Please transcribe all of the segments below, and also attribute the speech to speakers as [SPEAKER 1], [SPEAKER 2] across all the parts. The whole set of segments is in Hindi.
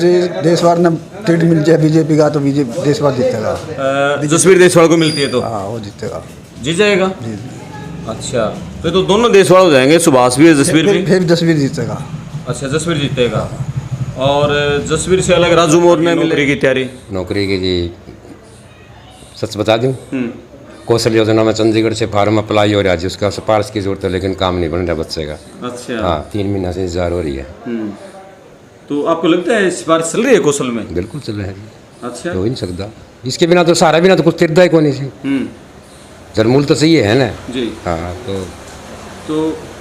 [SPEAKER 1] जी देशवार ने टिकट मिल जाए बीजेपी का तो बीजेपी देशवार जीतेगा।
[SPEAKER 2] जसवीर देशवाल को मिलती है तो
[SPEAKER 1] हाँ वो जीतेगा।
[SPEAKER 2] जीत जाएगा।
[SPEAKER 1] जी
[SPEAKER 2] अच्छा, तो दोनों देशवाल हो जाएंगे, सुभाष भी है जसवीर भी।
[SPEAKER 1] फिर जसवीर जीतेगा।
[SPEAKER 2] अच्छा, जसवीर जीतेगा। और जसवीर से अलग राजू मोर ने नौकरी की तैयारी।
[SPEAKER 3] नौकरी की जी सच बता दूं, कौशल योजना में चंडीगढ़ से फार्म अप्लाई हो रहा है जी, उसका सिफारिश की जरूरत है लेकिन काम नहीं बन रहा बच्चे का।
[SPEAKER 2] अच्छा।
[SPEAKER 3] हाँ 3 महीना से इंतजार हो रही है।
[SPEAKER 2] तो आपको लगता है सिफारिश चल रही है कौशल में?
[SPEAKER 3] बिल्कुल चल रहा है जी,
[SPEAKER 2] अच्छा।
[SPEAKER 3] हो ही नहीं सकता इसके बिना, तो सारा बिना तो कुछ तिरदा ही को नहीं सी। जरमूल तो सही है ना
[SPEAKER 2] जी।
[SPEAKER 3] हाँ
[SPEAKER 2] तो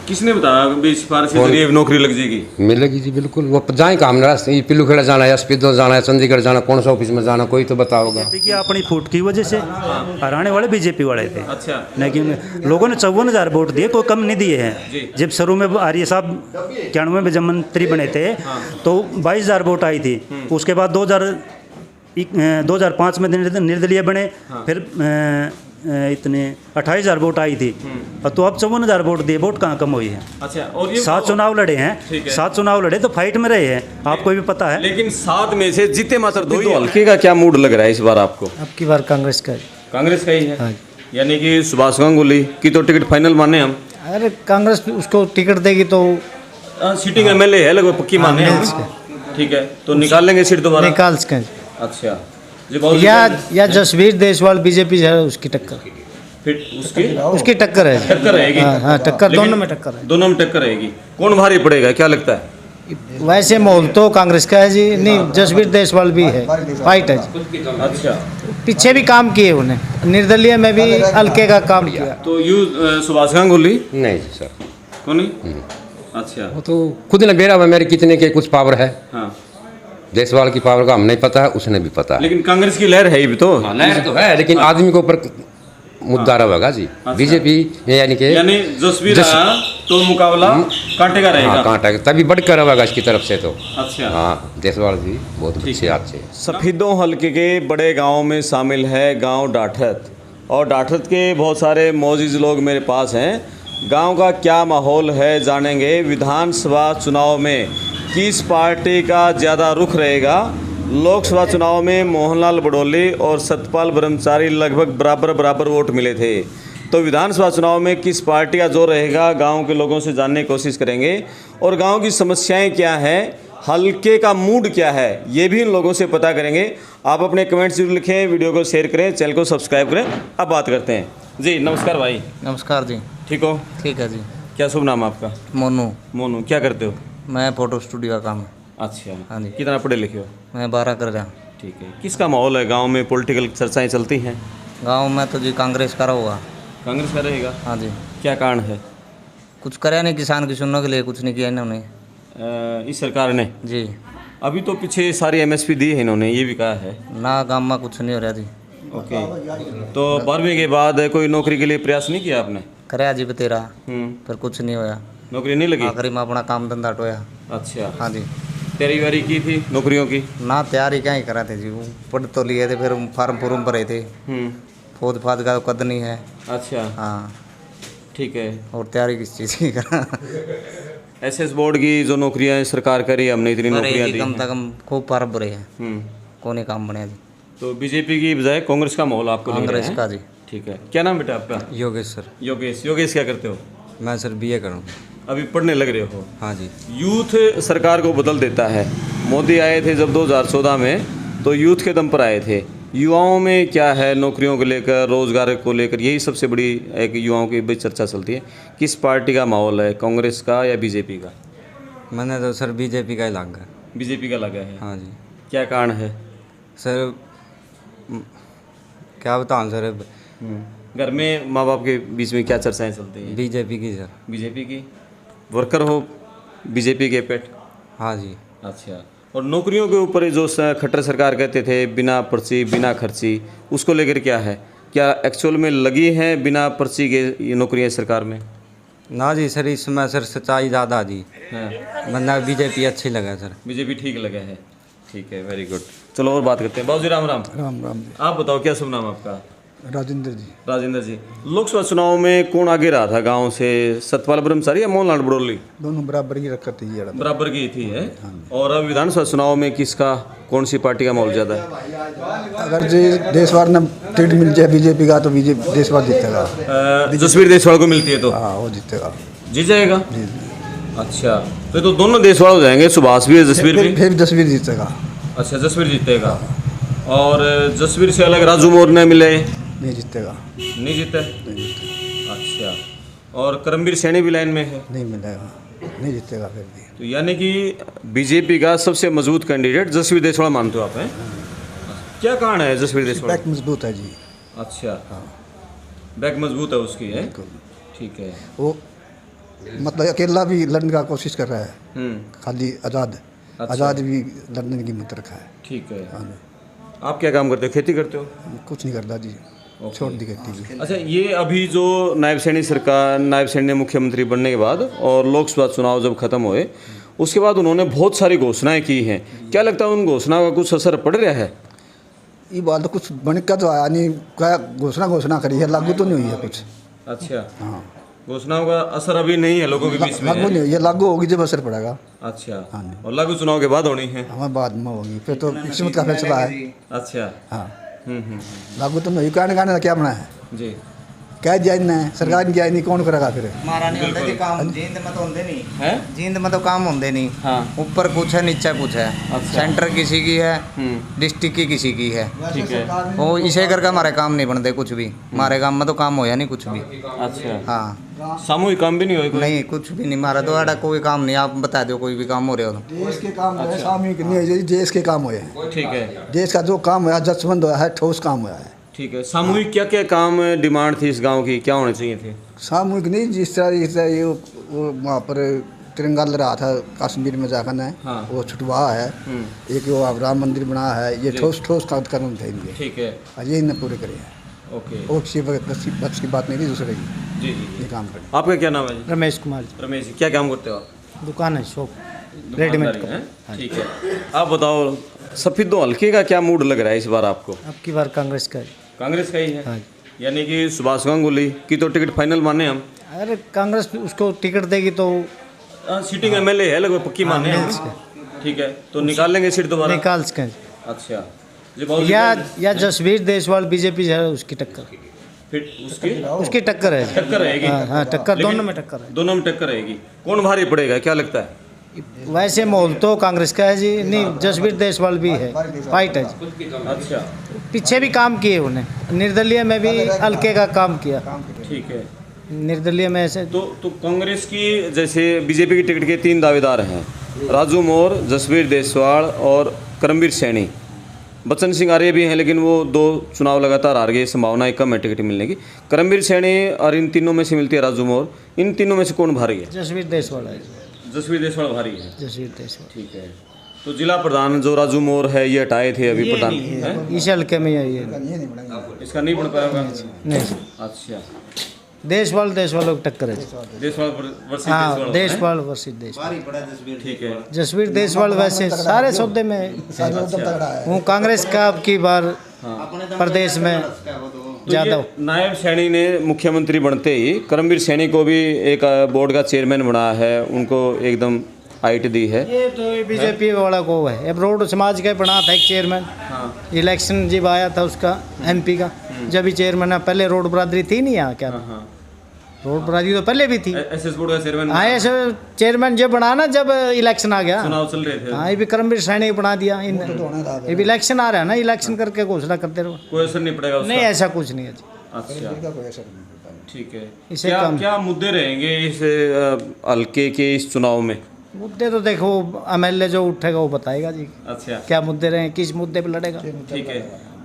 [SPEAKER 2] किसने बताया कि सिफारिश के जरिए नौकरी लग जाएगी?
[SPEAKER 3] मिलेगी जी बिल्कुल। वो जाए काम ना, पिल्लू खेड़ा जाना है, एसपी जाना है, चंडीगढ़ जाना, कौन सा ऑफिस में जाना, कोई तो बताओगा।
[SPEAKER 4] की अपनी फूट की वजह से हराने वाले बीजेपी वाले थे।
[SPEAKER 2] अच्छा।
[SPEAKER 4] लेकिन लोगों ने 54,000 वोट दिए, कोई कम नहीं दिए हैं। जब शुरू में आर्य साहब 91 में जब मंत्री बने थे तो 22,000 वोट आई थी। उसके बाद 2005 में निर्दलीय बने, फिर इतने 28,000 वोट आई थी। तो अब 54,000 वोट दिए, वोट कहाँ कम हुई है?
[SPEAKER 2] अच्छा। और ये
[SPEAKER 4] 7 चुनाव लड़े हैं, 7 चुनाव लड़े तो फाइट में रहे हैं, आपको भी पता है।
[SPEAKER 2] लेकिन 7 में से जीते मात्र 2 ही। हल्के का क्या मूड लग रहा है इस बार आपको?
[SPEAKER 5] अब की बार कांग्रेस का
[SPEAKER 2] कांग्रेस का ही है।
[SPEAKER 5] हाँ।
[SPEAKER 2] यानी कि सुभाष गांगुली की तो टिकट फाइनल माने हम।
[SPEAKER 5] अरे कांग्रेस उसको टिकट देगी तो
[SPEAKER 2] सीटिंग एमएलए है लगभग पक्की माने हम। ठीक है, तो निकाल लेंगे सीट दोबारा?
[SPEAKER 5] निकाल सकें।
[SPEAKER 2] अच्छा।
[SPEAKER 5] या जसवीर देशवाल बीजेपी है उसकी टक्कर,
[SPEAKER 2] फिर
[SPEAKER 5] उसकी टक्कर है।
[SPEAKER 2] टक्कर रहेगी।
[SPEAKER 5] हाँ टक्कर, दोनों में टक्कर है।
[SPEAKER 2] दोनों में टक्कर रहेगी। कौन भारी पड़ेगा क्या लगता है?
[SPEAKER 5] वैसे माहौल तो कांग्रेस का है जी, नहीं जसवीर देशवाल भी है, फाइट है जी।
[SPEAKER 2] अच्छा।
[SPEAKER 5] पीछे भी काम किए उन्हें, निर्दलीय में भी हल्के का काम किया।
[SPEAKER 2] तो सुभाष गांगुली
[SPEAKER 3] नहीं सर,
[SPEAKER 2] कौन नहीं? अच्छा।
[SPEAKER 3] वो तो खुद ने बेरा हुआ मेरे कितने के कुछ पावर है।
[SPEAKER 2] हाँ।
[SPEAKER 3] देशवाल की पावर का हम नहीं पता है, उसने भी पता है।
[SPEAKER 2] लेकिन कांग्रेस की लहर है भी तो।
[SPEAKER 3] लहर तो है लेकिन आदमी के ऊपर मुद्दा रहेगा जी। बीजेपी यानी
[SPEAKER 2] जसवीर तो मुकाबला कांटे का रहेगा।
[SPEAKER 3] हाँ कांटे तभी बढ़कर रहेगा इसकी तरफ से तो।
[SPEAKER 2] अच्छा।
[SPEAKER 3] हाँ देशवाल भी बहुत अच्छे अच्छे।
[SPEAKER 2] सफीदों हल्के के बड़े गांव में शामिल है गांव डाठरत, और डाठरत के बहुत सारे मौजूद लोग मेरे पास हैं। गांव का क्या माहौल है जानेंगे। विधानसभा चुनाव में किस पार्टी का ज़्यादा रुख रहेगा? लोकसभा चुनाव में मोहनलाल बड़ोली और सतपाल ब्रह्मचारी लगभग बराबर वोट मिले थे, तो विधानसभा चुनाव में किस पार्टी का जोर रहेगा? गांव के लोगों से जानने की कोशिश करेंगे। और गांव की समस्याएं क्या हैं, हल्के का मूड क्या है, ये भी इन लोगों से पता करेंगे। आप अपने कमेंट्स जरूर लिखें, वीडियो को शेयर करें, चैनल को सब्सक्राइब करें। अब बात करते हैं जी। नमस्कार भाई।
[SPEAKER 6] नमस्कार जी।
[SPEAKER 2] ठीक हो?
[SPEAKER 6] ठीक है जी।
[SPEAKER 2] क्या शुभ नाम है आपका?
[SPEAKER 6] मोनू।
[SPEAKER 2] मोनू। क्या करते हो?
[SPEAKER 6] मैं फोटो स्टूडियो का काम है।
[SPEAKER 2] अच्छा।
[SPEAKER 6] हाँ जी।
[SPEAKER 2] कितना पढ़े लिखे हो?
[SPEAKER 6] मैं 12 कर रहा हूँ।
[SPEAKER 2] ठीक है। किसका माहौल है गांव में? पॉलिटिकल चर्चाएं चलती हैं
[SPEAKER 6] गांव में तो जी कांग्रेस का होगा।
[SPEAKER 2] कांग्रेस का रहेगा?
[SPEAKER 6] हाँ जी।
[SPEAKER 2] क्या कारण है?
[SPEAKER 6] कुछ कराया नहीं किसान की सुनने के लिए, कुछ नहीं किया इन्होंने।
[SPEAKER 2] इस सरकार ने
[SPEAKER 6] जी।
[SPEAKER 2] अभी तो पीछे सारी एमएसपी दी है इन्होंने, ये भी कहा है
[SPEAKER 6] ना गाँव में कुछ नहीं हो रहा जी।
[SPEAKER 2] ओके। तो 12वीं के बाद कोई नौकरी के लिए प्रयास नहीं किया आपने?
[SPEAKER 6] कराया जी बतेरा, पर कुछ नहीं होया।
[SPEAKER 2] नौकरी नहीं लगी?
[SPEAKER 6] आखिरी में अपना काम धंधा टोया।
[SPEAKER 2] अच्छा।
[SPEAKER 6] हाँ जी।
[SPEAKER 2] तैयारी वारी की थी नौकरियों की?
[SPEAKER 6] ना तैयारी क्या ही करा थे जी, वो पढ़ तो लिए थे, फिर फार्म फूर्म भरे थे। फौज फाज का कद नहीं है।
[SPEAKER 2] अच्छा।
[SPEAKER 6] हाँ
[SPEAKER 2] ठीक है।
[SPEAKER 6] और तैयारी किस चीज़ की करा?
[SPEAKER 2] एसएस बोर्ड की जो नौकरियां सरकार करी, हमने इतनी नौकरियां दी
[SPEAKER 6] कम से कम खूब फार्म भरे हैं, कौन काम बने जी।
[SPEAKER 2] तो बीजेपी की बजाय कांग्रेस का माहौल आपको लग रहा है?
[SPEAKER 6] कांग्रेस का जी।
[SPEAKER 2] ठीक है। क्या नाम बेटा आपका?
[SPEAKER 7] योगेश सर।
[SPEAKER 2] योगेश। योगेश क्या करते हो?
[SPEAKER 7] मैं सर बीए करूँ।
[SPEAKER 2] अभी पढ़ने लग रहे हो?
[SPEAKER 7] हाँ जी।
[SPEAKER 2] यूथ सरकार को बदल देता है। मोदी आए थे जब 2014 में, तो यूथ के दम पर आए थे। युवाओं में क्या है नौकरियों को लेकर, रोजगार को लेकर, यही सबसे बड़ी एक युवाओं की बड़ी चर्चा चलती है। किस पार्टी का माहौल है, कांग्रेस का या बीजेपी का?
[SPEAKER 7] मैंने तो सर बीजेपी का ही लगा।
[SPEAKER 2] बीजेपी का लगा है?
[SPEAKER 7] हाँ जी।
[SPEAKER 2] क्या कारण है
[SPEAKER 7] सर? क्या बताऊँ सर?
[SPEAKER 2] घर में माँ बाप के बीच में क्या चर्चाएं चलती हैं?
[SPEAKER 7] बीजेपी की सर।
[SPEAKER 2] बीजेपी की? वर्कर हो बीजेपी के पेट?
[SPEAKER 7] हाँ जी।
[SPEAKER 2] अच्छा। और नौकरियों के ऊपर जो खट्टर सरकार कहते थे बिना पर्ची बिना खर्ची, उसको लेकर क्या है? क्या एक्चुअल में लगी हैं बिना पर्ची के ये नौकरियां सरकार में?
[SPEAKER 7] ना जी सर, इसमें सर सच्चाई ज़्यादा जी।
[SPEAKER 2] हाँ।
[SPEAKER 7] वरना बीजेपी अच्छी लगा सर।
[SPEAKER 2] बीजेपी ठीक लगा है। ठीक है, वेरी गुड। चलो और बात करते हैं। बाबू जी राम राम।
[SPEAKER 1] राम राम।
[SPEAKER 2] आप बताओ क्या शुभ नाम आपका?
[SPEAKER 1] राजेंद्र जी।
[SPEAKER 2] राजेंद्र जी, लोकसभा चुनाव में कौन आगे रहा था गांव से, सतपाल ब्रह्मचारी या मोहनलाल बड़ोली?
[SPEAKER 1] दोनों बराबर ही रखा थी ये
[SPEAKER 2] बराबर की थी है। और अब विधानसभा चुनाव में किसका, कौन सी पार्टी का माहौल ज़्यादा है?
[SPEAKER 1] अगर जी देशवार ने टिकट मिल जाए बीजेपी का तो बीजेपी देशवार जीतेगा।
[SPEAKER 2] जसवीर देशवाल को मिलती है तो
[SPEAKER 1] हाँ वो जीतेगा।
[SPEAKER 2] जीत जाएगा। अच्छा, तो दोनों देशवाल हो जाएंगे, सुभाष भी है, जसवीर भी।
[SPEAKER 1] फिर जसवीर जीतेगा।
[SPEAKER 2] अच्छा, जसवीर जीतेगा। और जसवीर से अलग राजू मोर ने मिले,
[SPEAKER 1] नहीं जीतेगा।
[SPEAKER 2] नहीं जीते। अच्छा, और करमवीर सैनी भी लाइन में है,
[SPEAKER 1] नहीं मिलेगा, नहीं जीतेगा फिर भी।
[SPEAKER 2] तो यानी कि बीजेपी का सबसे मजबूत कैंडिडेट जसवीर देशवाल मानते हो आप हैं? क्या कारण है जसवीर देशवाल?
[SPEAKER 1] बैक मजबूत है जी।
[SPEAKER 2] अच्छा, बैक मजबूत है उसकी है। ठीक है।
[SPEAKER 1] वो मतलब अकेला भी लड़ने का कोशिश कर रहा है, खाली आज़ाद आज़ाद भी लड़ने की हिम्मत रखा है।
[SPEAKER 2] ठीक है। आप क्या काम करते हो, खेती करते हो?
[SPEAKER 1] कुछ नहीं करता जी, छोड़ दी खेती भी।
[SPEAKER 2] अच्छा, ये अभी जो नायब सैनी सरकार, नायब सैनी ने मुख्यमंत्री बनने के बाद और लोकसभा चुनाव जब खत्म हुए उसके बाद उन्होंने बहुत सारी घोषणाएं की हैं, क्या लगता है उन घोषणाओं का कुछ असर पड़ रहा है?
[SPEAKER 1] ये बात तो कुछ बन का तो आया नहीं, क्या घोषणा करी है, लागू तो नहीं हुई है कुछ।
[SPEAKER 2] अच्छा,
[SPEAKER 1] हाँ,
[SPEAKER 2] घोषणाओं का असर अभी नहीं है लोगों के बीच में
[SPEAKER 1] लागू नहीं हुई, ये लागू होगी जब असर पड़ेगा।
[SPEAKER 2] अच्छा,
[SPEAKER 1] हाँ।
[SPEAKER 2] और लागू चुनाव के बाद होनी है।
[SPEAKER 1] हमें बाद में होगी, फिर तो किस्मत का फैसला है।
[SPEAKER 2] अच्छा।
[SPEAKER 1] हाँ, लागू तो नहीं, कहने का क्या बना है
[SPEAKER 2] जी।
[SPEAKER 1] क्या जायज ना है, सरकार ने जायज नहीं, कौन करेगा फिर?
[SPEAKER 6] हमारा नहीं होता जी काम, जींद में तो होंगे नहीं
[SPEAKER 2] है,
[SPEAKER 6] जींद में तो काम होंगे नहीं।
[SPEAKER 2] हाँ।
[SPEAKER 6] ऊपर कुछ है, नीचे कुछ है।
[SPEAKER 2] अच्छा।
[SPEAKER 6] सेंटर किसी की है, डिस्ट्रिक्ट की किसी की है।
[SPEAKER 2] ठीक है।
[SPEAKER 6] वो इसे करके हमारे काम नहीं बनते कुछ भी, हमारे काम में तो काम होया नहीं कुछ भी।
[SPEAKER 2] अच्छा,
[SPEAKER 6] हाँ,
[SPEAKER 2] सामूहिक काम भी नहीं हुआ?
[SPEAKER 6] नहीं कुछ भी नहीं, हमारा तो ऐसा कोई काम नहीं। आप बता दो कोई भी काम हो रहा हो तो।
[SPEAKER 1] देश के काम है, सामूहिक नहीं है, देश के काम हुए।
[SPEAKER 2] ठीक है।
[SPEAKER 1] देश का जो काम हुआ, जसवंत हुआ है, ठोस काम हुआ है।
[SPEAKER 2] ठीक है। सामूहिक क्या क्या काम डिमांड थी इस गांव की, क्या होने चाहिए थे?
[SPEAKER 1] सामूहिक नहीं, जिस तरह ये वो वहाँ पर तिरंगा लहरा था कश्मीर में जाकर ने,
[SPEAKER 2] हाँ।
[SPEAKER 1] वो छुटवा है। एक वो अब राम मंदिर बना है, ये ठोस काम करना चाहिए।
[SPEAKER 2] ठीक है।
[SPEAKER 1] ये इन्हें पूरे करे हैं।
[SPEAKER 2] ओके।
[SPEAKER 1] वो किसी बस की बात नहीं थी, दूसरे की
[SPEAKER 2] जी जी।
[SPEAKER 1] ये काम करें।
[SPEAKER 2] आपका क्या नाम है जी?
[SPEAKER 5] रमेश कुमार जी,
[SPEAKER 2] रमेश जी, क्या काम करते हो आप?
[SPEAKER 5] दुकान है, शॉप रेडीमेड
[SPEAKER 2] दुकानदारी है? ठीक है। आप बताओ, सफेदो हल्के का क्या मूड लग रहा है इस बार आपको?
[SPEAKER 5] अब की बार कांग्रेस का है।
[SPEAKER 2] कांग्रेस का ही है?
[SPEAKER 5] हाँ।
[SPEAKER 2] यानी कि सुभाष गांगुली की तो टिकट फाइनल माने हम।
[SPEAKER 5] अरे कांग्रेस उसको टिकट देगी तो
[SPEAKER 2] सीटिंग एमएलए है लगभग पक्की माने हम। ठीक है, तो निकाल लेंगे सीट दोबारा?
[SPEAKER 5] निकाल सकें।
[SPEAKER 2] अच्छा जी। बहुत
[SPEAKER 5] या जसवीर देशवाल बीजेपी है, उसकी टक्कर,
[SPEAKER 2] फिर
[SPEAKER 5] उसकी टक्कर है।
[SPEAKER 2] टक्कर रहेगी।
[SPEAKER 5] हाँ, टक्कर,
[SPEAKER 2] लेकिन
[SPEAKER 5] दोनों में टक्कर है।
[SPEAKER 2] दोनों में टक्कर रहेगी। कौन भारी पड़ेगा, क्या लगता है?
[SPEAKER 5] वैसे माहौल तो कांग्रेस का है जी, नहीं जसवीर देशवाल भी है, फाइट है जी।
[SPEAKER 2] अच्छा,
[SPEAKER 5] पीछे भी काम किए उन्हें, निर्दलीय में भी हल्के का काम किया।
[SPEAKER 2] ठीक है।
[SPEAKER 5] निर्दलीय में ऐसे
[SPEAKER 2] तो कांग्रेस की, जैसे बीजेपी की टिकट के 3 दावेदार हैं, राजू मोर, जसवीर देशवाल और करमवीर सैनी। बच्चन सिंह आर्य भी हैं, लेकिन वो 2 चुनाव लगातार हार गए, संभावनाएं कम है टिकट मिलने की। करमवीर सैनी और इन तीनों में से मिलती है राजू मोर। इन तीनों में से कौन भारी है?
[SPEAKER 5] जसवीर देशवाल है।
[SPEAKER 2] जसवीर देशवाल भारी है।
[SPEAKER 5] जसवीर देशवाल
[SPEAKER 2] ठीक है। तो जिला प्रधान जो राजू मोर है ये हटाए थे अभी प्रधान है?
[SPEAKER 5] इस हल्के में है ये।
[SPEAKER 2] इसका नहीं बन पाएगा।
[SPEAKER 5] नहीं,
[SPEAKER 2] अच्छा,
[SPEAKER 5] देशवाल की टक्कर है।
[SPEAKER 2] देशवाल वर्सेस
[SPEAKER 5] हाँ,
[SPEAKER 2] देशवाल
[SPEAKER 5] देशवाल वर्सेस देशवाल।
[SPEAKER 2] ठीक है।
[SPEAKER 5] जसवीर देशवाल वैसे सारे सौदे में वो कांग्रेस का अब की बार प्रदेश में
[SPEAKER 2] तो
[SPEAKER 5] ज़्यादा
[SPEAKER 2] ये नायब सैनी ने मुख्यमंत्री बनते ही करमवीर सैनी को भी एक बोर्ड का चेयरमैन बनाया है, उनको एकदम हाइट दी है।
[SPEAKER 5] ये तो बीजेपी वाला को है, अब रोड समाज का बना था एक चेयरमैन। इलेक्शन जब आया था उसका एमपी का, जब ही चेयरमैन, पहले रोड बरादरी थी नहीं यहाँ, क्या रोड बरादरी तो पहले भी थी।
[SPEAKER 2] एसएस बोर्ड का चेयरमैन।
[SPEAKER 5] हाँ, ऐसे चेयरमैन जब बना ना, जब इलेक्शन आ गया,
[SPEAKER 2] चुनाव चल रहे थे।
[SPEAKER 5] हाँ, ये भी करमवीर सैनी को बना दिया। ये भी इलेक्शन आ रहा है ना, इलेक्शन करके घोषणा करते रहो,
[SPEAKER 2] कोई असर नहीं पड़ेगा उसका?
[SPEAKER 5] नहीं ऐसा कुछ नहीं है जी।
[SPEAKER 2] अच्छा, ठीक है।
[SPEAKER 5] इसे
[SPEAKER 2] क्या
[SPEAKER 5] कम-
[SPEAKER 2] क्या मुद्दे रहेंगे इस हल्के के इस चुनाव में?
[SPEAKER 5] मुद्दे तो देखो एमएलए जो उठेगा वो बताएगा जी,
[SPEAKER 2] अच्छा,
[SPEAKER 5] क्या मुद्दे रहे, किस मुद्दे पे लड़ेगा।
[SPEAKER 2] ठीक है।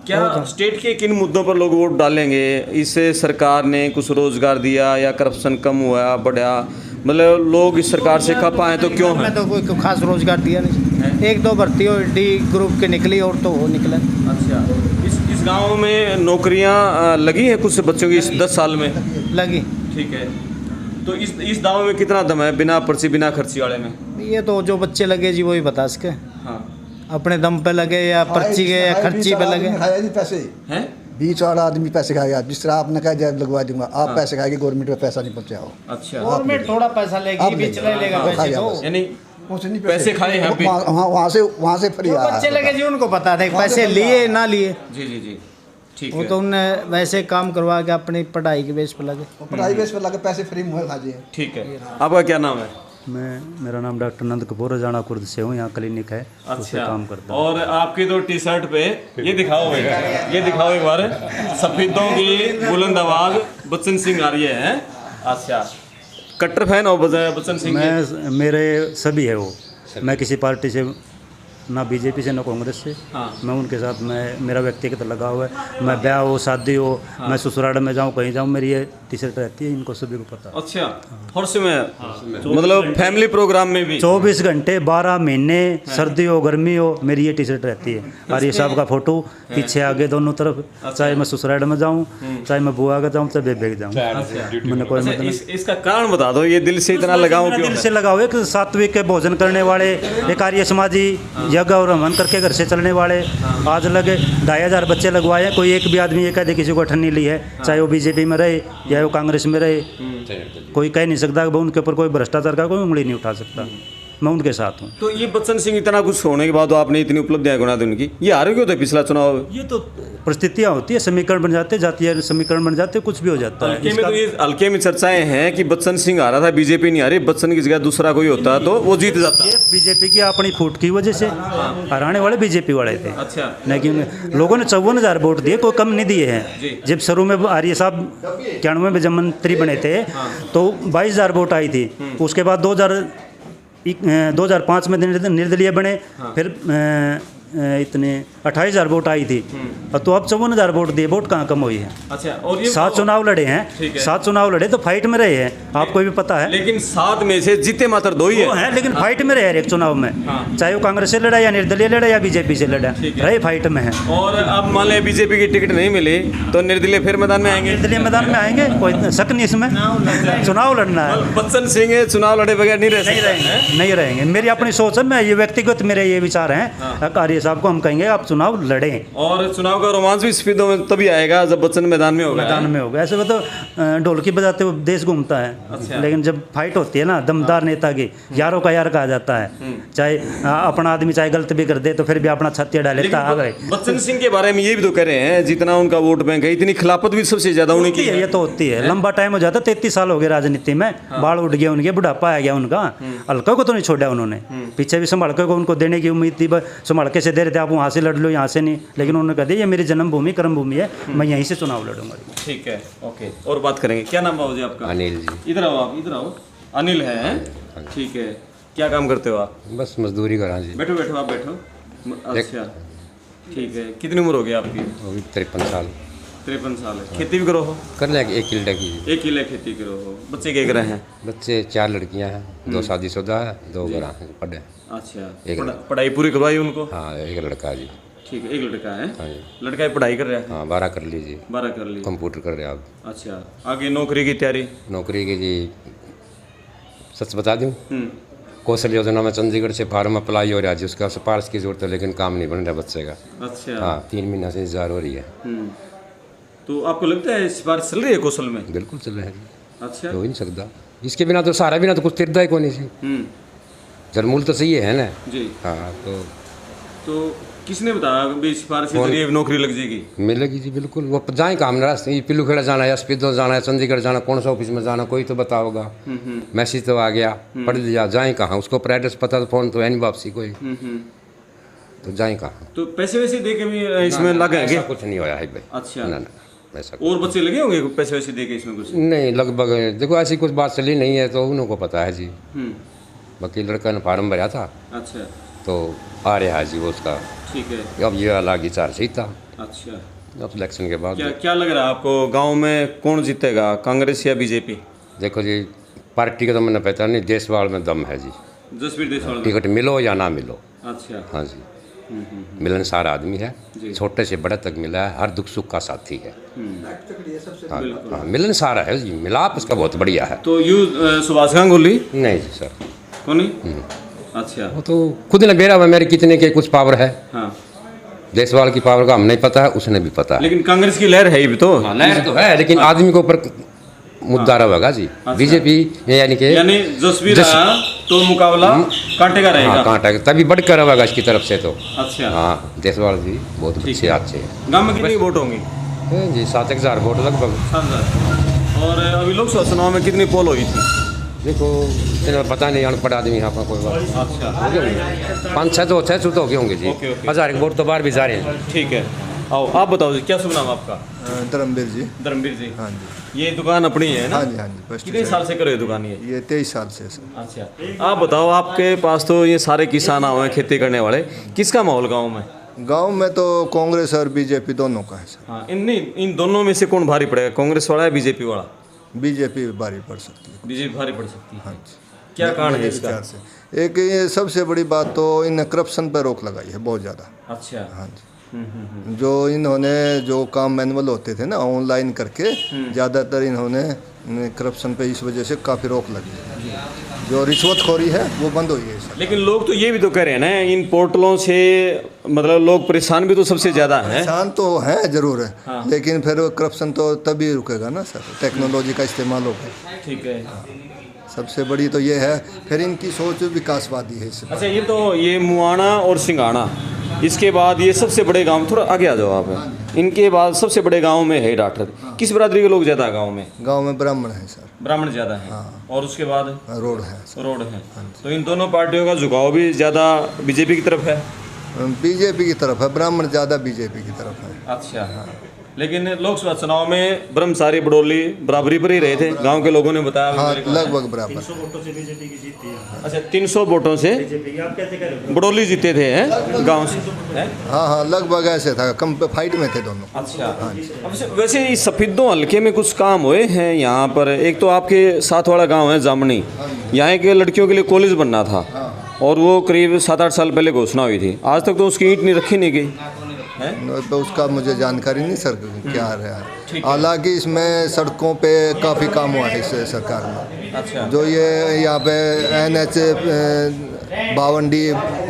[SPEAKER 2] क्या स्टेट के किन मुद्दों पर लोग वोट डालेंगे? इससे सरकार ने कुछ रोजगार दिया या करप्शन कम हुआ, बढ़ा, मतलब लोग इस सरकार से खप आए तो क्यों है?
[SPEAKER 5] मैं तो कोई खास रोजगार दिया नहीं, 1-2 भर्ती हो डी ग्रुप के निकली और तो वो निकले।
[SPEAKER 2] अच्छा, इस गांव में नौकरियां लगी हैं कुछ बच्चों की इस 10 साल में?
[SPEAKER 5] लगी।
[SPEAKER 2] ठीक है। तो इस दाव में कितना दम है बिना पर्ची बिना खर्ची वाले में?
[SPEAKER 5] ये तो जो बच्चे लगे जी वही बता सके,
[SPEAKER 2] हाँ,
[SPEAKER 5] अपने दम पे लगे या पर्ची के या खर्ची पे लगे।
[SPEAKER 1] पैसे
[SPEAKER 2] हैं?
[SPEAKER 1] बीच वाला आदमी पैसे खाएगा, जिस तरह आपने कहा जाए लगवा दूंगा, आप पैसे खाएंगे, गवर्नमेंट में पैसा नहीं पहुँचाओ।
[SPEAKER 2] अच्छा,
[SPEAKER 5] गवर्नमेंट थोड़ा पैसा लेगी, बीच ले लेगा पैसे तो।
[SPEAKER 2] यानी
[SPEAKER 1] उनसे नहीं
[SPEAKER 2] पैसे खाए हैं अभी।
[SPEAKER 1] वहाँ से फ्री
[SPEAKER 5] जो
[SPEAKER 1] आया
[SPEAKER 5] बच्चे लगे जी उनको पता था पैसे लिए ना लिए,
[SPEAKER 2] जी जी जी, ठीक
[SPEAKER 5] वो
[SPEAKER 2] है।
[SPEAKER 5] तो उनने वैसे काम करवा के अपनी पढ़ाई के बेस पर लगे।
[SPEAKER 1] पढ़ाई बेस पर लगे, पैसे फ्री मुँह खा जाए।
[SPEAKER 2] ठीक है, आपका क्या नाम है?
[SPEAKER 4] मेरा नाम डॉक्टर नंद कपूर राणा कुर्द से हूँ, यहाँ क्लिनिक है, उससे काम करता हूँ।
[SPEAKER 2] और आपकी तो टी शर्ट पे ये दिखाओ भाई, ये दिखाओ एक बार, सफेदों की बुलंद आवाज बच्चन सिंह आ रही है। अच्छा, कट्टर फैन हो बच्चन सिंह के?
[SPEAKER 4] मैं मेरे सभी है वो, मैं किसी पार्टी से ना बीजेपी से ना कांग्रेस से, मैं उनके साथ, मैं मेरा व्यक्तिगत लगा हुआ है। मैं ब्याह हो, शादी हो, मैं ससुराल में जाऊँ, कहीं जाऊँ, मेरी ये टी शर्ट रहती है, इनको सभी को पता है।
[SPEAKER 2] अच्छा, हर्ष में मतलब फैमिली प्रोग्राम में भी
[SPEAKER 4] 24 घंटे 12 महीने, सर्दी हो गर्मी हो, मेरी ये टी शर्ट रहती है। आर्य साहब का फोटो पीछे आगे दोनों तरफ, चाहे मैं ससुराल में जाऊँ, चाहे मैं बुआ के जाऊँ, चाहे बेबे के जाऊँ, मैंने कोई मतलब नहीं।
[SPEAKER 2] इसका कारण बता दो, ये दिल से इतना लगाओ क्यों?
[SPEAKER 4] दिल से लगाओ, एक सात्विक के भोजन करने वाले, एक आर्य समाजी यज्ञ और हवन करके घर से चलने वाले, आज लगे 2500 बच्चे लगवाए हैं। कोई एक भी आदमी ये कह दे किसी को ठन्नी ली है, चाहे वो बीजेपी में रहे या वो कांग्रेस में रहे, कोई कह नहीं सकता कि उनके ऊपर कोई भ्रष्टाचार का कोई उंगली नहीं उठा सकता। मैं उनके साथ हूँ।
[SPEAKER 2] तो ये बच्चन सिंह इतना कुछ होने के बाद आपने इतनी उपलब्धियां गुना दी उनकी, ये हारे क्यों थे पिछला चुनाव?
[SPEAKER 4] ये तो परिस्थितियाँ होती है, समीकरण बन जाते, जातीय समीकरण बन जाते, कुछ भी हो जाता है।
[SPEAKER 2] हल्के में तो ये हल्के में चर्चाएं हैं कि बच्चन सिंह हारा था, बीजेपी नहीं हारी, बच्चन की जगह दूसरा कोई होता तो वो जीत जाता।
[SPEAKER 4] ये बीजेपी की अपनी फूट की वजह से हराने वाले बीजेपी वाले थे।
[SPEAKER 2] अच्छा,
[SPEAKER 4] लेकिन लोगों ने 54,000 वोट दिए, कोई कम नहीं दिए हैं। जब शुरू में आर्य साहब 91 में जब मंत्री बने थे तो 22,000 वोट आई थी। उसके बाद 2005 में निर्दलीय बने, फिर इतने 28,000 वोट आई थी, और तो अब 54,000 वोट दिए, वोट कहाँ कम हुई है?
[SPEAKER 2] अच्छा, और ये
[SPEAKER 4] 7 चुनाव लड़े हैं, 7 चुनाव लड़े तो फाइट में रहे हैं, आपको भी पता है।
[SPEAKER 2] लेकिन 7 में से जीते मात्र 2 ही
[SPEAKER 4] वो
[SPEAKER 2] है।
[SPEAKER 4] है, लेकिन फाइट में रहे एक चुनाव में, चाहे वो कांग्रेस से लड़ा या निर्दलीय लड़ा या बीजेपी से लड़ा, रहे फाइट में है।
[SPEAKER 2] और अब मान लिया बीजेपी की टिकट नहीं मिली तो निर्दलीय फिर मैदान में आएंगे?
[SPEAKER 4] निर्दलीय मैदान में आएंगे, कोई शक नहीं इसमें, चुनाव लड़ना है।
[SPEAKER 2] बच्चन सिंह चुनाव लड़े बगैर नहीं रह सकते?
[SPEAKER 4] नहीं रहेंगे, मेरी अपनी सोच है, मैं ये व्यक्तिगत मेरे ये विचार हैं। आर्य साहब को हम कहेंगे आप चुनाव लड़ें,
[SPEAKER 2] और चुनाव का रोमांच भी स्पीडों में तभी आएगा जब बच्चन मैदान में होगा।
[SPEAKER 4] मैदान में होगा। ऐसे में तो ढोलकी बजाते हुए देश घूमता है।
[SPEAKER 2] अच्छा।
[SPEAKER 4] लेकिन जब फाइट होती है ना, दमदार नेता की, यारों का यार कहा जाता है, चाहे अपना आदमी चाहे गलत भी कर दे तो फिर भी अपना छत्तिया डाल लेता है।
[SPEAKER 2] बच्चन सिंह के बारे में ये भी तो कह रहे हैं, जितना उनका वोट बैंक है, इतनी खिलाफत भी सबसे ज्यादा उन्हीं की है।
[SPEAKER 4] ये तो होती है, लंबा टाइम हो जाता, 33 साल हो गए राजनीति में, बाल उठ गया उनके, बुढ़ापा आ गया उनका, हल्का को तो नहीं छोड़ा उन्होंने, पीछे भी संभाल के को उनको देने की उम्मीद थी, संभाल के से दे रहे थे, आप वहाँ से लड़ लो यहाँ से नहीं, लेकिन उन्होंने कहा ये मेरी जन्मभूमि कर्मभूमि है, मैं यहीं से चुनाव लड़ूंगा।
[SPEAKER 2] ठीक है, ओके, और बात करेंगे। क्या नाम बाबू जी आपका?
[SPEAKER 3] अनिल जी।
[SPEAKER 2] इधर आओ, आप इधर आओ। अनिल है, ठीक है। क्या काम करते हो आप?
[SPEAKER 3] बस मजदूरी करा जी।
[SPEAKER 2] बैठो बैठो, आप बैठो। अच्छा, ठीक है। कितनी उम्र हो गई आपकी?
[SPEAKER 3] अभी 53 साल।
[SPEAKER 2] 53 साल है। खेती भी करो हो?
[SPEAKER 3] कर ले 1 किलो की।
[SPEAKER 2] 1 किलो खेती करो हो। बच्चे क्या कर रहे हैं?
[SPEAKER 3] बच्चे 4 लड़कियां हैं, 2 शादीशुदा है, 2 घर पढ़े।
[SPEAKER 2] अच्छा,
[SPEAKER 3] एक
[SPEAKER 2] पढ़ाई पूरी करवाई उनको?
[SPEAKER 3] हाँ, 1 लड़का जी।
[SPEAKER 2] ठीक है, 1 लड़का है।
[SPEAKER 3] हाँ जी।
[SPEAKER 2] लड़का पढ़ाई कर रहा है?
[SPEAKER 3] हाँ, 12 कर लीजिए।
[SPEAKER 2] 12 कर ली।
[SPEAKER 3] कंप्यूटर कर रहे आप?
[SPEAKER 2] अच्छा, आगे नौकरी की तैयारी?
[SPEAKER 3] नौकरी की जी सच बता दूँ, कौशल योजना में चंडीगढ़ से फार्म अप्लाई हो रहा है जी, उसका सिफारिश की जरूरत है, लेकिन काम नहीं बन रहा बच्चे का।
[SPEAKER 2] अच्छा।
[SPEAKER 3] हाँ, 3 महीना से इंतजार हो रही है।
[SPEAKER 2] तो आपको लगता है सिफारिश चल रही है कौशल में?
[SPEAKER 3] बिल्कुल चल रहा है जी,
[SPEAKER 2] अच्छा।
[SPEAKER 3] हो ही नहीं सकता इसके बिना, तो सारा बिना तो कुछ तिरदा ही को नहीं सी। जरमूल तो सही है ना
[SPEAKER 2] जी।
[SPEAKER 3] हाँ,
[SPEAKER 2] तो किसने बताया कि सिफारिश के जरिए नौकरी लग जाएगी?
[SPEAKER 3] मिलेगी जी बिल्कुल। वो जाए काम रास्ते, पिल्लू खेड़ा जाना है, एसपीदो जाना है, चंडीगढ़ जाना, कौन सा ऑफिस में जाना, कोई तो बताओगा। मैसेज तो आ गया, पढ़ लिया, जाए कहाँ, उसको एड्रेस पता, तो फोन तो है नहीं वापसी कोई, तो जाए कहाँ।
[SPEAKER 2] तो पैसे वैसे दे के भी इसमें लगे?
[SPEAKER 3] ऐसा कुछ नहीं होया है भाई।
[SPEAKER 2] अच्छा,
[SPEAKER 3] ना ऐसा
[SPEAKER 2] और बच्चे लगे होंगे पैसे वैसे दे के इसमें कुछ?
[SPEAKER 3] नहीं, लगभग देखो ऐसी कुछ बात चली नहीं है, तो उन्हों को पता है जी। बाकी लड़का ने फार्म भरा था।
[SPEAKER 2] अच्छा,
[SPEAKER 3] तो आ रहा है जी वो उसका।
[SPEAKER 2] ठीक है।
[SPEAKER 3] अब ये अलग ही चार सही था।
[SPEAKER 2] अच्छा,
[SPEAKER 3] अब इलेक्शन के बाद
[SPEAKER 2] क्या लग रहा है आपको, गांव में कौन जीतेगा, कांग्रेस या बीजेपी?
[SPEAKER 3] देखो जी, पार्टी का तो मैंने पता नहीं, देशवाल में दम है जी।
[SPEAKER 2] जसवीर देशवाल?
[SPEAKER 3] टिकट मिलो या ना मिलो।
[SPEAKER 2] अच्छा।
[SPEAKER 3] हाँ जी, मिलनसार आदमी है, छोटे से बड़े तक मिला है, हर दुख सुख का साथी है। हाँ, मिलनसार है जी, मिलाप उसका बहुत बढ़िया है।
[SPEAKER 2] तो यू सुभाष गांगुली?
[SPEAKER 3] नहीं जी सर,
[SPEAKER 2] कौन नहीं? अच्छा,
[SPEAKER 3] वो तो खुद ने बेरा हुआ मेरे कितने के कुछ पावर है।
[SPEAKER 2] हाँ,
[SPEAKER 3] देशवाल की पावर का हम नहीं पता है, उसने भी पता है।
[SPEAKER 2] लेकिन कांग्रेस की लहर है भी तो।
[SPEAKER 3] लहर तो है, लेकिन आदमी के ऊपर मुद्दा रहेगा जी। बीजेपी यानी कि
[SPEAKER 2] जसवीर रहा तो मुकाबला कांटे का रहेगा।
[SPEAKER 3] हाँ, कांटा तभी बढ़कर रहेगा इसकी तरफ से तो।
[SPEAKER 2] अच्छा।
[SPEAKER 3] हाँ, देशवाल जी बहुत अच्छे हैं।
[SPEAKER 2] गाँव में कितनी वोट होंगी?
[SPEAKER 3] जी 7,000 वोट लगभग।
[SPEAKER 2] 7,000। और अभी लोकसभा चुनाव में कितनी पोल हुई थी?
[SPEAKER 3] देखो इतना पता नहीं, अनपढ़ आदमी यहाँ पर कोई बात।
[SPEAKER 2] अच्छा।
[SPEAKER 3] 5-6 तो 6 तो होंगे होंगे जी।
[SPEAKER 2] Okay, okay.
[SPEAKER 3] 1000 के वोट तो बाहर भी जा रहे हैं।
[SPEAKER 2] ठीक है, आओ आप बताओ जी, क्या शुभ नाम आपका?
[SPEAKER 1] धर्मवीर जी।
[SPEAKER 2] धर्मवीर जी।
[SPEAKER 1] हाँ जी।
[SPEAKER 2] ये दुकान अपनी है ना?
[SPEAKER 1] हाँ जी, हाँ जी, फर्स्ट
[SPEAKER 2] कितने साल से करो ये दुकान ये?
[SPEAKER 1] ये 23 साल से सर।
[SPEAKER 2] अच्छा, आप बताओ, आपके पास तो ये सारे किसान आए हैं खेती करने वाले, किसका माहौल गांव में?
[SPEAKER 1] गांव में तो कांग्रेस और बीजेपी दोनों का है सर।
[SPEAKER 2] हाँ, इन दोनों में से कौन भारी पड़ेगा, कांग्रेस वाला या बीजेपी वाला?
[SPEAKER 1] बीजेपी भारी पड़ सकती है।
[SPEAKER 2] बीजेपी भारी पड़ सकती है।
[SPEAKER 1] हाँ जी।
[SPEAKER 2] क्या कारण है
[SPEAKER 1] मेरे
[SPEAKER 2] इसका?
[SPEAKER 1] विचार से एक ये सबसे बड़ी बात तो इन करप्शन पर रोक लगाई है बहुत ज़्यादा।
[SPEAKER 2] अच्छा।
[SPEAKER 1] हाँ जी। जो इन्होंने जो काम मैनुअल होते थे ना ऑनलाइन करके ज़्यादातर इन्होंने करप्शन पे इस वजह से काफ़ी रोक लगी है। जो रिश्वतखोरी है वो बंद हुई है सर।
[SPEAKER 2] लेकिन लोग तो ये भी तो कह रहे हैं ना, इन पोर्टलों से मतलब लोग परेशान भी तो सबसे ज़्यादा हैं।
[SPEAKER 1] परेशान तो है जरूर है।
[SPEAKER 2] हाँ।
[SPEAKER 1] लेकिन फिर करप्शन तो तभी रुकेगा ना सर, टेक्नोलॉजी का इस्तेमाल होगा।
[SPEAKER 2] ठीक है।
[SPEAKER 1] सबसे बड़ी तो ये है, फिर इनकी सोच विकासवादी है इससे।
[SPEAKER 2] अच्छा, ये मुआना और सिंगाना, इसके बाद ये सबसे बड़े गांव, थोड़ा आगे आ जाओ आप। इनके बाद सबसे बड़े गांव में है डाठर। किस बरादरी के लोग ज़्यादा गांव में?
[SPEAKER 1] गांव में ब्राह्मण है सर।
[SPEAKER 2] ब्राह्मण ज़्यादा है। और उसके बाद
[SPEAKER 1] रोड है सर।
[SPEAKER 2] रोड है। तो इन दोनों पार्टियों का झुकाव भी ज़्यादा बीजेपी की तरफ है।
[SPEAKER 1] बीजेपी की तरफ है, ब्राह्मण ज़्यादा बीजेपी की तरफ है।
[SPEAKER 2] अच्छा। लेकिन लोकसभा चुनाव में ब्रह्मचारी बडोली बराबरी पर ही रहे थे, गांव के लोगों ने बताया।
[SPEAKER 1] हाँ, लगभग बराबर।
[SPEAKER 4] 300 वोटों से बीजेपी की जीती है।
[SPEAKER 2] अच्छा, 300 वोटों से
[SPEAKER 4] बीजेपी आप कैसे कह रहे हो?
[SPEAKER 2] बडोली जीते थे हैं गांव से हैं?
[SPEAKER 1] हाँ हाँ, लगभग ऐसे था, कम फाइट में थे दोनों।
[SPEAKER 2] अच्छा। अब वैसे इस सफेदों हल्के में कुछ काम हुए हैं यहाँ पर? एक तो आपके साथ वाला गांव है जामनी, यहाँ के लड़कियों के लिए कॉलेज बनना था और वो करीब 7-8 साल पहले घोषणा हुई थी, आज तक तो उसकी ईंट नहीं रखी नहीं गई है।
[SPEAKER 1] तो उसका मुझे जानकारी नहीं सर क्या रहा है। हालांकि इसमें सड़कों पे काफ़ी काम हुआ है इस सरकार में।
[SPEAKER 2] अच्छा।
[SPEAKER 1] जो ये यहाँ पे NH 52D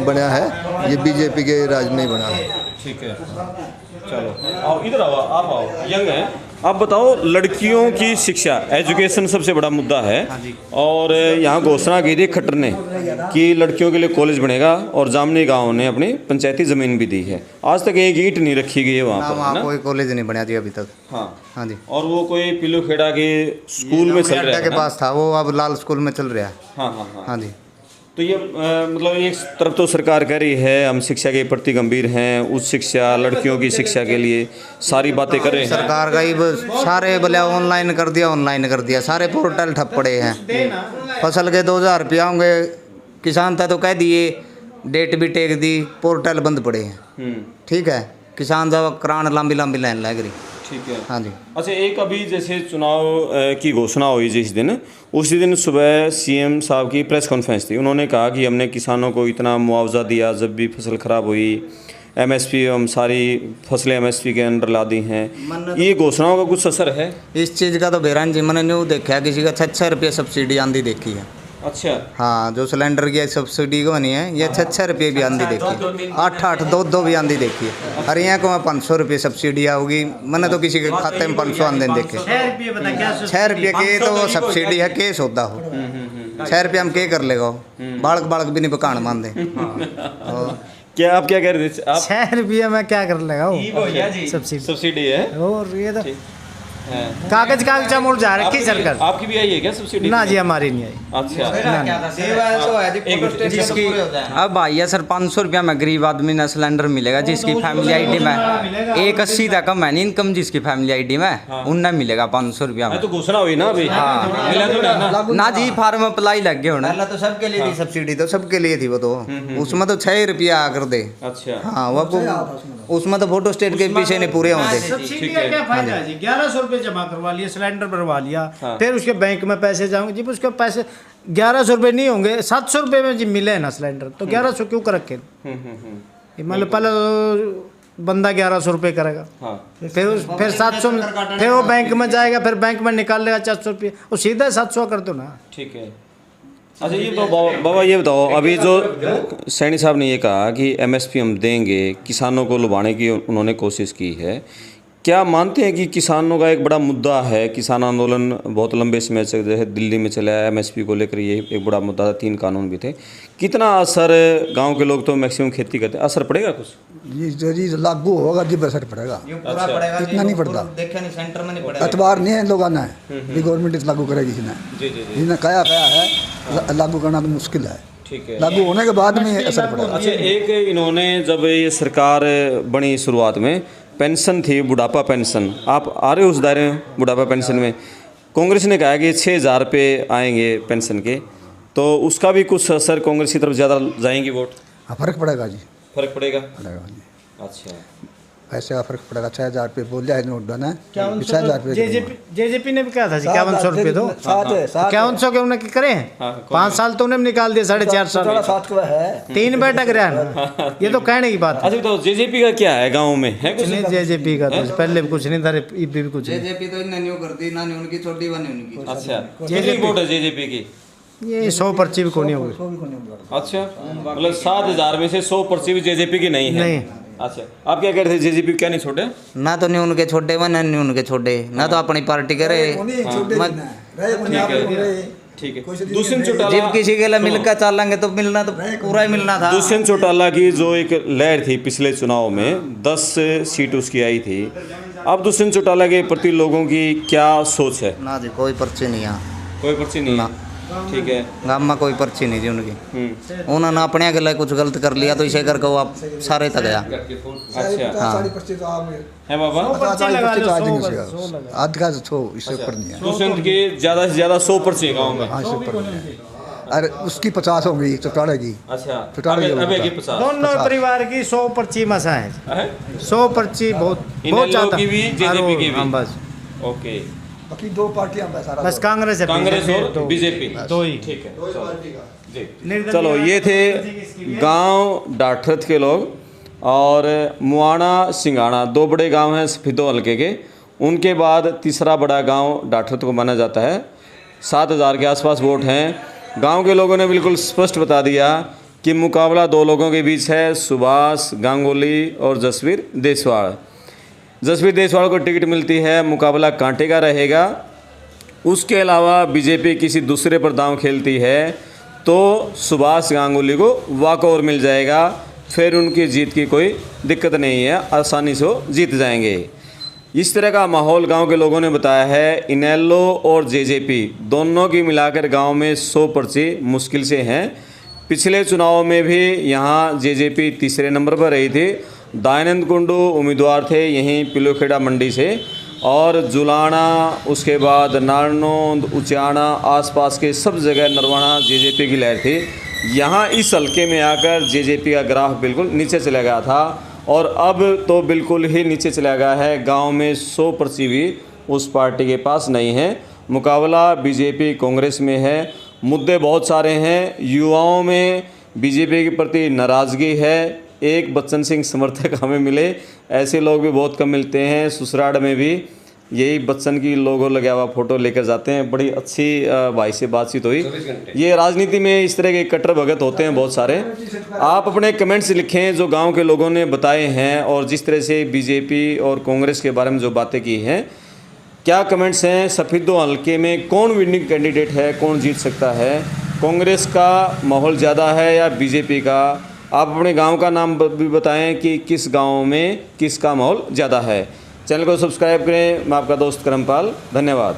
[SPEAKER 1] बना है, ये बीजेपी के राज में ही बना है।
[SPEAKER 2] ठीक है, चलो आओ इधर आओ, आप आओ, यंग है। आप बताओ, लड़कियों की शिक्षा, एजुकेशन सबसे बड़ा मुद्दा है और यहाँ घोषणा की थी खट्टर ने कि लड़कियों के लिए कॉलेज बनेगा और जामनी गांव ने अपनी पंचायती ज़मीन भी दी है। आज तक एक ईंट नहीं रखी गई है वहाँ पर,
[SPEAKER 6] वहाँ
[SPEAKER 2] है ना?
[SPEAKER 6] कोई कॉलेज नहीं बना जी अभी तक।
[SPEAKER 2] हाँ
[SPEAKER 6] हाँ जी।
[SPEAKER 2] और वो कोई पिलूखेड़ा के स्कूल में चल रहा है
[SPEAKER 6] के
[SPEAKER 2] ना?
[SPEAKER 6] पास था वो, अब लाल स्कूल में चल रहा है।
[SPEAKER 2] हाँ हाँ हाँ।
[SPEAKER 6] हाँ जी।
[SPEAKER 2] तो ये मतलब एक तरफ तो सरकार कह रही है हम शिक्षा के प्रति गंभीर हैं, उच्च शिक्षा, लड़कियों की शिक्षा के लिए सारी बातें कर रहे हैं।
[SPEAKER 6] सरकार का ही सारे बोले ऑनलाइन कर दिया, सारे पोर्टल ठप पड़े हैं। फसल के 2,000 रुपया होंगे, किसान था तो कह दिए, डेट भी टेक दी, पोर्टल बंद पड़े हैं। ठीक है, किसान जब करान लंबी लाइन लग रही।
[SPEAKER 2] ठीक है।
[SPEAKER 6] हाँ जी।
[SPEAKER 2] अच्छा, एक अभी जैसे चुनाव की घोषणा हुई जिस दिन, उसी दिन सुबह CM साहब की प्रेस कॉन्फ्रेंस थी। उन्होंने कहा कि हमने किसानों को इतना मुआवजा दिया जब भी फसल ख़राब हुई, MSP हम सारी फसलें MSP के अंडर ला दी हैं। ये घोषणाओं का कुछ असर है?
[SPEAKER 6] इस चीज़ का तो बेरान जी मैंने न्यू देखा, किसी का 6 रुपये सब्सिडी आंधी देखी है।
[SPEAKER 2] अच्छा।
[SPEAKER 6] हाँ, जो सिलेंडर की सब्सिडी को बनी है, ये 6 रुपये भी आंधी देखी है, 8 2 भी आंधी देखी है। अरे यहाँ को 500 रुपये सब्सिडी आओगी, मैंने तो किसी के खाते में 500 आंदे देखे। 6 रुपये के तो सब्सिडी है, केस होता हो 6 रुपये हम के कर लेगा, बालक भी नहीं पकान मान दे।
[SPEAKER 2] क्या आप क्या कह रहे थे आप?
[SPEAKER 5] 6 रुपये में क्या कर लेगा वो
[SPEAKER 2] सब्सिडी है
[SPEAKER 5] और ये तो कागज मुड़ जा रखी सरकार।
[SPEAKER 2] आपकी भी आई है क्या सब्सिडी?
[SPEAKER 5] ना जी, हमारी नहीं आई।
[SPEAKER 2] अच्छा।
[SPEAKER 7] जिसकी अब भैया सर 500 रुपया में गरीब आदमी ने सिलेंडर मिलेगा, जिसकी फैमिली आईडी में 180 तक कम है इनकम, जिसकी फैमिली आईडी में उनने मिलेगा 500 रुपया में।
[SPEAKER 2] तो घोषणा हुई ना अभी?
[SPEAKER 7] हाँ।
[SPEAKER 2] मिला तो नहीं ना?
[SPEAKER 7] ना जी, फार्म अप्लाई लग गए होना।
[SPEAKER 6] पहले तो सबके लिए थी सब्सिडी, तो सबके लिए थी वो तो, उसमें तो 6 रुपया आकर दे।
[SPEAKER 2] अच्छा।
[SPEAKER 6] हाँ, वो आपको उसमें तो फोटो स्टेट के पीछे नहीं पूरे होते।
[SPEAKER 5] सब्सिडी का क्या फायदा है जी? 1100 रुपये जमा करवा लिया, सिलेंडर भरवा लिया, फिर उसके बैंक में पैसे जाएंगे जी, उसके पैसे 1100 रुपये नहीं होंगे, 700 रुपये में जी मिले ना सिलेंडर, तो 1100 क्यों कर रखे? मतलब पहले बंदा 1100 रुपये करेगा, फिर 700 में, फिर वो बैंक में जाएगा, फिर बैंक में निकाल लेगा 400 रुपये, वो सीधा 700 कर दो ना।
[SPEAKER 2] ठीक है। अच्छा ये तो बाबा ये बताओ, अभी जो सैनी साहब ने ये कहा कि MSP हम देंगे, किसानों को लुभाने की उन्होंने कोशिश की है, क्या मानते हैं कि किसानों का एक बड़ा मुद्दा है? किसान आंदोलन बहुत लंबे समय से जैसे दिल्ली में चला है, MSP को लेकर ये एक बड़ा मुद्दा था, 3 कानून भी थे। कितना असर, गांव के लोग तो मैक्सिमम खेती करते हैं, असर पड़ेगा कुछ?
[SPEAKER 8] ये जो लागू होगा जब असर पड़ेगा, इतना नहीं पड़ता।
[SPEAKER 7] देखा नहीं, सेंटर में नहीं पड़ेगा,
[SPEAKER 8] अतबार नहीं है लोग ने भी गवर्नमेंट लागू करेगी जिन्हें कहा है लागू करना तो मुश्किल है।
[SPEAKER 2] ठीक है,
[SPEAKER 8] लागू होने के बाद में असर पड़ेगा।
[SPEAKER 2] अच्छा एक इन्होंने जब ये सरकार बनी शुरुआत में पेंशन थी, बुढ़ापा पेंशन, आप आ रहे हो उस दायरे में? बुढ़ापा पेंशन में कांग्रेस ने कहा कि 6,000 रुपये आएंगे पेंशन के, तो उसका भी कुछ असर कांग्रेस की तरफ ज़्यादा जाएंगी वोट?
[SPEAKER 8] हाँ फर्क पड़ेगा जी,
[SPEAKER 2] फर्क पड़ेगा
[SPEAKER 8] जी।
[SPEAKER 2] अच्छा
[SPEAKER 8] पैसे का फर्क पड़ेगा। 6,000 रुपये बोल जाए नोट बना 6,000 रुपये
[SPEAKER 5] JJP ने भी कहा था 5100 रुपये दो, 5100 के उन्हें करें 5 साल तो उन्हें निकाल दिया, 4.5 साल 3 बैठक रहा ना, ये तो कहने की बात है।
[SPEAKER 2] अच्छा तो JJP का क्या है गाँव में है कुछ?
[SPEAKER 5] नहीं JJP का तो पहले भी कुछ नहीं था, भी कुछ नहीं।
[SPEAKER 6] जेजेपी तो इन्हें नहीं करती ना, नहीं उनकी छोटी बनी उनकी।
[SPEAKER 2] अच्छा कितनी वोट है JJP की?
[SPEAKER 5] ये 100 पर्ची भी कोई नहीं होगी।
[SPEAKER 2] अच्छा मतलब 7,000 में से 100 पर्ची भी JJP की नहीं है?
[SPEAKER 5] नहीं।
[SPEAKER 2] अच्छा आप क्या कह रहे थे, JJP क्या नहीं छोड़े?
[SPEAKER 6] ना तो नहीं उनके छोटे व ना नहीं उनके छोटे, ना तो अपनी पार्टी करे।
[SPEAKER 2] ठीक है, दुष्यंत चौटाला,
[SPEAKER 6] जब किसी के लिए मिलकर चलेंगे तो मिलना तो पूरा ही मिलना था।
[SPEAKER 2] दुष्यंत चौटाला की जो एक लहर थी पिछले चुनाव में, 10 सीट उसकी आई थी, अब दुष्यंत चौटाला के प्रति लोगों की क्या सोच है?
[SPEAKER 6] ना जी कोई पर्ची नहीं है,
[SPEAKER 2] कोई पर्ची नहीं
[SPEAKER 6] ना।
[SPEAKER 2] ठीक है,
[SPEAKER 6] गाँव में कोई पर्ची नहीं थी उनकी। उन्होंने अपने के लिए कुछ गलत कर लिया तो इसे करके वो आप सारे तक गया।
[SPEAKER 2] अच्छा
[SPEAKER 6] हाँ
[SPEAKER 2] है बाबा,
[SPEAKER 8] आज का तो इससे ऊपर नहीं है।
[SPEAKER 2] दुष्यंत की ज़्यादा से ज़्यादा 100 पर्ची गाँव में।
[SPEAKER 8] हाँ इससे ऊपर नहीं है। अरे उसकी 50 होंगी चौटाले की।
[SPEAKER 2] अच्छा
[SPEAKER 8] चौटाले
[SPEAKER 2] अबे की 50
[SPEAKER 5] दोनों परिवार की 100 पर्ची मसा है, 100 पर्ची बहुत
[SPEAKER 2] इनेलो की भी JJP की भी।
[SPEAKER 5] बस
[SPEAKER 2] ओके,
[SPEAKER 8] बाकी 2 पार्टियां
[SPEAKER 5] बस कांग्रेस है,
[SPEAKER 2] कांग्रेस और BJP
[SPEAKER 5] दो ही।
[SPEAKER 2] ठीक है जी। चलो ये थे गांव डाठरत के लोग, और मुआना सिंगाना 2 बड़े गांव हैं सफीदो हल्के के। उनके बाद तीसरा बड़ा गांव डाठरत को माना जाता है। 7,000 के आसपास वोट हैं। गांव के लोगों ने बिल्कुल स्पष्ट बता दिया कि मुकाबला 2 लोगों के बीच है, सुभाष गांगुली और जसवीर देसवाड़। जसवीर देसवाड़ को टिकट मिलती है, मुकाबला कांटे का रहेगा। उसके अलावा BJP किसी दूसरे पर दांव खेलती है तो सुभाष गांगुली को वॉकओवर मिल जाएगा, फिर उनकी जीत की कोई दिक्कत नहीं है, आसानी से वो जीत जाएंगे। इस तरह का माहौल गांव के लोगों ने बताया है। इनेलो और JJP दोनों की मिलाकर गांव में 100 पर्ची मुश्किल से हैं। पिछले चुनाव में भी यहाँ JJP तीसरे नंबर पर रही थी। दयानंद कुंडू उम्मीदवार थे यहीं पिलोखेड़ा मंडी से, और जुलाना, उसके बाद नारनौंद, उचाना, आसपास के सब जगह नरवाना JJP की लहर थी। यहाँ इस हल्के में आकर JJP का ग्राफ बिल्कुल नीचे चला गया था, और अब तो बिल्कुल ही नीचे चला गया है। गांव में 100 पर्ची भी उस पार्टी के पास नहीं है। मुकाबला BJP कांग्रेस में है। मुद्दे बहुत सारे हैं। युवाओं में BJP के प्रति नाराज़गी है। एक बच्चन सिंह समर्थक हमें मिले, ऐसे लोग भी बहुत कम मिलते हैं। ससुराल में भी यही बच्चन की लोगो लगा हुआ फ़ोटो लेकर जाते हैं। बड़ी अच्छी भाई से बातचीत हुई। ये राजनीति में इस तरह के कट्टर भगत होते हैं बहुत सारे। आप अपने कमेंट्स लिखें जो गांव के लोगों ने बताए हैं, और जिस तरह से BJP और कांग्रेस के बारे में जो बातें की हैं, क्या कमेंट्स हैं? सफीदो हल्के में कौन विनिंग कैंडिडेट है, कौन जीत सकता है? कांग्रेस का माहौल ज़्यादा है या BJP का? आप अपने गांव का नाम भी बताएं कि किस गांव में किसका माहौल ज़्यादा है। चैनल को सब्सक्राइब करें। मैं आपका दोस्त करमपाल, धन्यवाद।